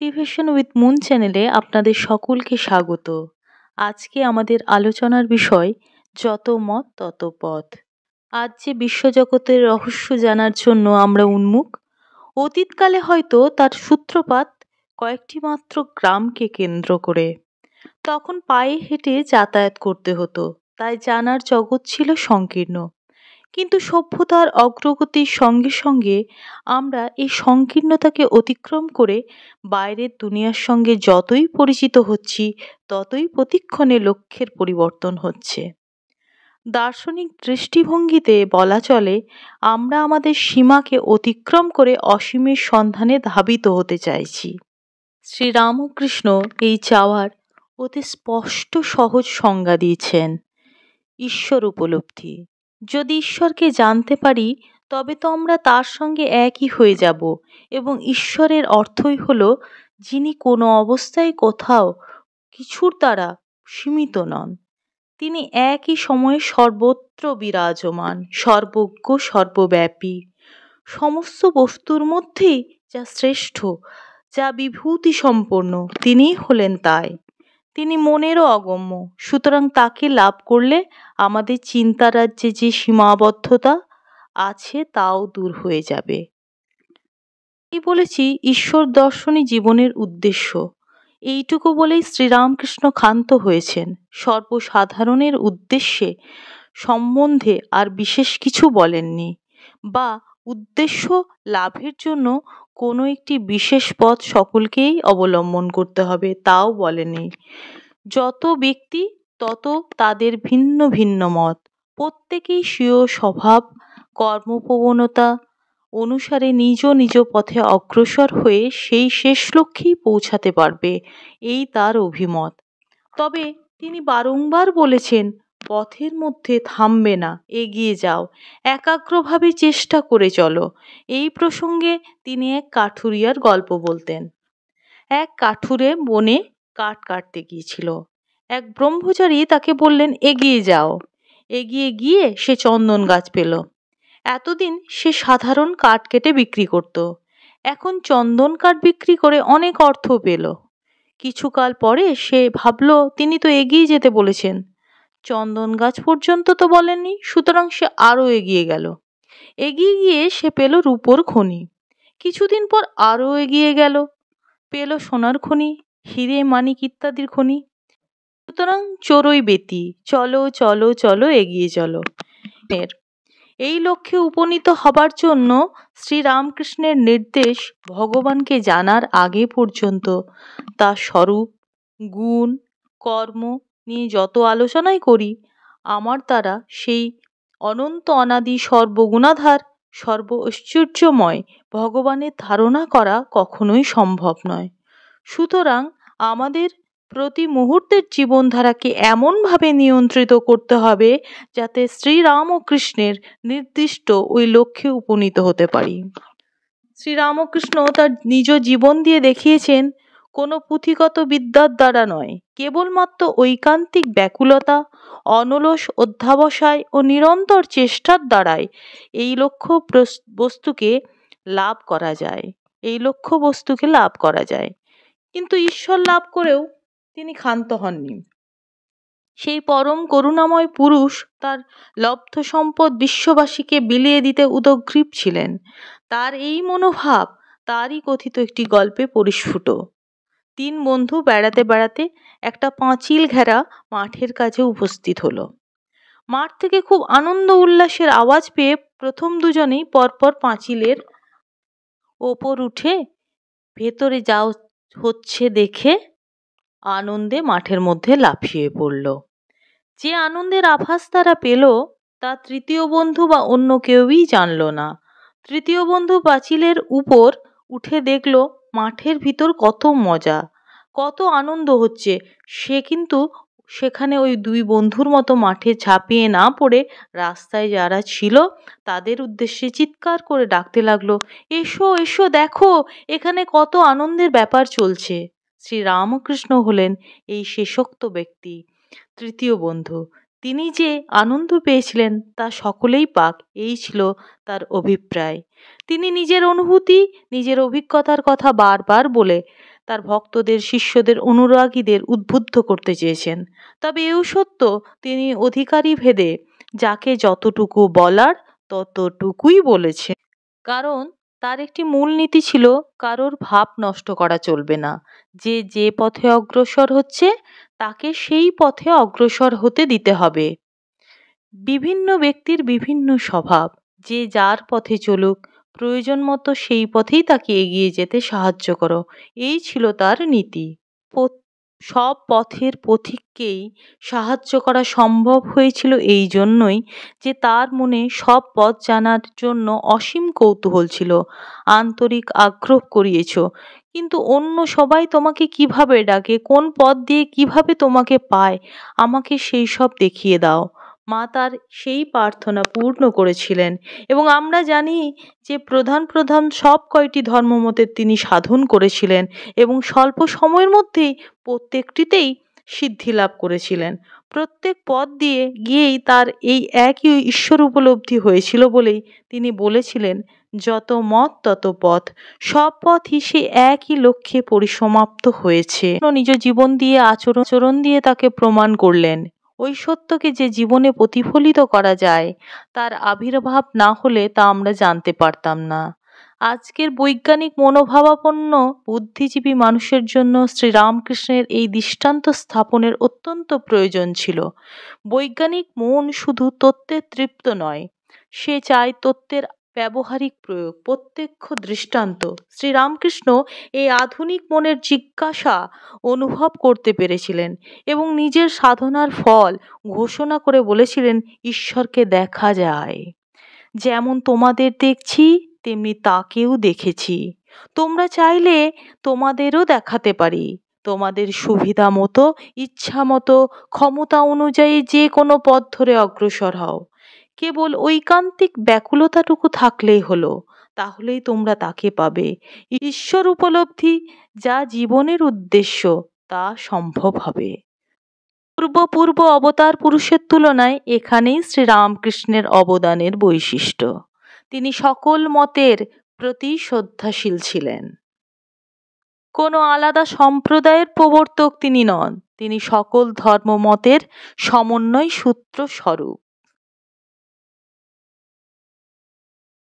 Motivation with moon চ্যানেলে আপনাদের সকলকে স্বাগত। আজকে আমাদের আলোচনার বিষয় যত মত তত পথ। আজ যে বিশ্বজগতের রহস্য জানার জন্য আমরা উন্মুখ, অতীতকালে হয়তো তার সূত্রপাত কয়েকটি মাত্র গ্রামকে কেন্দ্র করে। তখন পায়ে হেঁটে যাতায়াত করতে হতো, তাই জানার জগৎ ছিল সংকীর্ণ। কিন্তু সভ্যতার অগ্রগতির সঙ্গে সঙ্গে আমরা এই সংকীর্ণতাকে অতিক্রম করে বাইরের দুনিয়ার সঙ্গে যতই পরিচিত হচ্ছি, ততই প্রতিক্ষণে লক্ষ্যের পরিবর্তন হচ্ছে। দার্শনিক দৃষ্টিভঙ্গিতে বলা চলে, আমরা আমাদের সীমাকে অতিক্রম করে অসীমের সন্ধানে ধাবিত হতে চাইছি। শ্রীরামকৃষ্ণ এই চাওয়ার অতি স্পষ্ট সহজ সংজ্ঞা দিয়েছেন, ঈশ্বর উপলব্ধি। যদি ঈশ্বরকে জানতে পারি, তবে তো আমরা তার সঙ্গে একই হয়ে যাব, এবং ঈশ্বরের অর্থই হলো যিনি কোনো অবস্থায় কোথাও কিছুর দ্বারা সীমিত নন। তিনি একই সময়ে সর্বত্র বিরাজমান, সর্বজ্ঞ, সর্বব্যাপী। সমস্ত বস্তুর মধ্যেই যা শ্রেষ্ঠ, যা বিভূতি সম্পন্ন, তিনিই হলেন তাই। তিনি মনেরও অগম্য, সুতরাং তাকে লাভ করলে আমাদের চিন্তারাজ্যে যে সীমাবদ্ধতা আছে তাও দূর হয়ে যাবে। এই বলেছি ঈশ্বর দর্শনই জীবনের উদ্দেশ্য। এইটুকু বলেই শ্রীরামকৃষ্ণ ক্ষান্ত হয়েছেন। সর্বসাধারণের উদ্দেশ্যে সম্বন্ধে আর বিশেষ কিছু বলেননি, বা উদ্দেশ্য লাভের জন্য কোনো একটি বিশেষ পথ সকলকেই অবলম্বন করতে হবে তাও বলেনি। যত ব্যক্তি তত তাদের ভিন্ন ভিন্ন মত, প্রত্যেকেই স্বীয় স্বভাব কর্মপ্রবণতা অনুসারে নিজ নিজ পথে অগ্রসর হয়ে সেই শেষ লক্ষ্যেই পৌঁছাতে পারবে, এই তার অভিমত। তবে তিনি বারংবার বলেছেন, পথের মধ্যে থামবে না, এগিয়ে যাও, একাগ্রভাবে চেষ্টা করে চলো। এই প্রসঙ্গে তিনি এক কাঠুরিয়ার গল্প বলতেন। এক কাঠুরে বনে কাঠ কাটতে গিয়েছিল। এক ব্রহ্মচারী তাকে বললেন, এগিয়ে যাও। এগিয়ে গিয়ে সে চন্দন গাছ পেল। এতদিন সে সাধারণ কাঠ কেটে বিক্রি করত, এখন চন্দন কাঠ বিক্রি করে অনেক অর্থ পেল। কিছুকাল পরে সে ভাবল, তিনি তো এগিয়ে যেতে বলেছেন, চন্দন গাছ পর্যন্ত তো বলেননি, সুতরাং সে আরো এগিয়ে গেল। এগিয়ে গিয়ে সে পেল রূপোর খনি। কিছুদিন পর আরো এগিয়ে গেল, পেল সোনার খনি, হিরে মানিক ইত্যাদির খনি। সুতরাং চড়ুই বেতি, চলো চলো চলো এগিয়ে চলো। এই লক্ষ্যে উপনীত হবার জন্য শ্রীরামকৃষ্ণের নির্দেশ, ভগবানকে জানার আগে পর্যন্ত তার স্বরূপ, গুণ, কর্ম নিয়ে যত আলোচনাই করি, আমার দ্বারা সেই অনন্ত অনাদি সর্বগুণাধার সর্ব ঐশ্বর্যময় ভগবানের ধারণা করা কখনোই সম্ভব নয়। সুতরাং আমাদের প্রতি মুহূর্তের জীবনধারাকে এমনভাবে নিয়ন্ত্রিত করতে হবে যাতে শ্রীরাম ও কৃষ্ণের নির্দিষ্ট ওই লক্ষ্যে উপনীত হতে পারি। শ্রীরামকৃষ্ণ তার নিজ জীবন দিয়ে দেখিয়েছেন, কোনো পুঁথিগত বিদ্যার দ্বারা নয়, কেবলমাত্র ঐকান্তিক ব্যাকুলতা, অনলস অধ্যাবসায় ও নিরন্তর চেষ্টার দ্বারাই এই লক্ষ্য বস্তুকে লাভ করা যায়। কিন্তু ঈশ্বর লাভ করেও তিনি ক্ষান্ত হননি। সেই পরম করুণাময় পুরুষ তার লব্ধ সম্পদ বিশ্ববাসীকে বিলিয়ে দিতে উদগ্রীব ছিলেন। তার এই মনোভাব তারই কথিত একটি গল্পে পরিস্ফুট। 3 বন্ধু বেড়াতে বেড়াতে একটা পাঁচিল ঘেরা মাঠের কাছে উপস্থিত হলো। মাঠ থেকে খুব আনন্দ উল্লাসের আওয়াজ পেয়ে প্রথম দুজনেই পরপর পাঁচিলের ওপর উঠে ভেতরে যা হচ্ছে দেখে আনন্দে মাঠের মধ্যে লাফিয়ে পড়ল। যে আনন্দের আভাস তারা পেল, তা তৃতীয় বন্ধু বা অন্য কেউই জানল না। তৃতীয় বন্ধু পাঁচিলের উপর উঠে দেখল মাঠের ভিতর কত মজা, কত আনন্দ হচ্ছে। সে কিন্তু সেখানে ওই 2 বন্ধুর মতো মাঠে ঝাঁপিয়ে না পড়ে রাস্তায় যারা ছিল তাদের উদ্দেশ্যে চিৎকার করে ডাকতে লাগলো, এসো এসো, দেখো এখানে কত আনন্দের ব্যাপার চলছে। শ্রীরামকৃষ্ণ হলেন এই শেষোক্ত ব্যক্তি, তৃতীয় বন্ধু। তিনি যে আনন্দ পেয়েছিলেন তা সকলেই পাক, এই ছিল তার অভিপ্রায়। তিনি নিজের অনুভূতি, নিজের অভিজ্ঞতার কথা বারবার বলে তার ভক্তদের, শিষ্যদের, অনুরাগীদের উদ্বুদ্ধ করতে চেয়েছেন। তবে এও সত্য, তিনি অধিকারী ভেদে যাকে যতটুকু বলার ততটুকুই বলেছেন। কারণ তার একটি মূলনীতি ছিল, কারোর ভাব নষ্ট করা চলবে না। যে যে পথে অগ্রসর হচ্ছে তাকে সেই পথে অগ্রসর হতে দিতে হবে। বিভিন্ন ব্যক্তির বিভিন্ন স্বভাব, যে যার পথে চলুক, প্রয়োজন মতো সেই পথেই তাকে এগিয়ে যেতে সাহায্য করো, এই ছিল তার নীতি। সব পথের পথিককেই সাহায্য করা সম্ভব হয়েছিল এই জন্যই যে তার মনে সব পথ জানার জন্য অসীম কৌতূহল ছিল, আন্তরিক আগ্রহ করিয়েছ। কিন্তু অন্য সবাই তোমাকে কিভাবে ডাকে, কোন পথ দিয়ে কিভাবে তোমাকে পায়, আমাকে সেই সব দেখিয়ে দাও। মা তার সেই প্রার্থনা পূর্ণ করেছিলেন এবং আমরা জানি যে প্রধান প্রধান সব কয়টি ধর্মমতের তিনি সাধন করেছিলেন এবং স্বল্প সময়ের মধ্যেই প্রত্যেকটিতেই সিদ্ধি লাভ করেছিলেন। প্রত্যেক পথ দিয়ে গিয়েই তার এই একই ঈশ্বর উপলব্ধি হয়েছিল বলেই তিনি বলেছিলেন, যত মত তত পথ, সব পথই সে একই লক্ষ্যে পরিসমাপ্ত হয়েছে। নিজ জীবন দিয়ে, আচরণ দিয়ে তাকে প্রমাণ করলেন। ওই সত্যকে যে জীবনে প্রতিফলিত করা যায়, তার আবির্ভাব না হলে তা আমরা জানতে পারতাম না। আজকের বৈজ্ঞানিক মনোভাবাপন্ন বুদ্ধিজীবী মানুষের জন্য শ্রীরামকৃষ্ণের এই দৃষ্টান্ত স্থাপনের অত্যন্ত প্রয়োজন ছিল। বৈজ্ঞানিক মন শুধু তত্ত্বে তৃপ্ত নয়, সে চায় তত্ত্বের ব্যবহারিক প্রয়োগ, প্রত্যক্ষ দৃষ্টান্ত। শ্রীরামকৃষ্ণ এই আধুনিক মনের জিজ্ঞাসা অনুভব করতে পেরেছিলেন এবং নিজের সাধনার ফল ঘোষণা করে বলেছিলেন, ঈশ্বরকে দেখা যায়। যেমন তোমাদের দেখছি তেমনি তাকেও দেখেছি। তোমরা চাইলে তোমাদেরও দেখাতে পারি। তোমাদের সুবিধা মতো, ইচ্ছা মতো, ক্ষমতা অনুযায়ী যে কোনো পথ ধরে অগ্রসর হও। কেবল ঐকান্তিক ব্যাকুলতাটুকু থাকলেই হলো, তাহলেই তোমরা তাকে পাবে। ঈশ্বর উপলব্ধি যা জীবনের উদ্দেশ্য, তা সম্ভব হবে। পূর্ব অবতার পুরুষের তুলনায় এখানেই শ্রীরামকৃষ্ণের অবদানের বৈশিষ্ট্য। তিনি সকল মতের প্রতি শ্রদ্ধাশীল ছিলেন। কোনো আলাদা সম্প্রদায়ের প্রবর্তক তিনি নন, তিনি সকল ধর্মমতের সমন্বয় সূত্র স্বরূপ।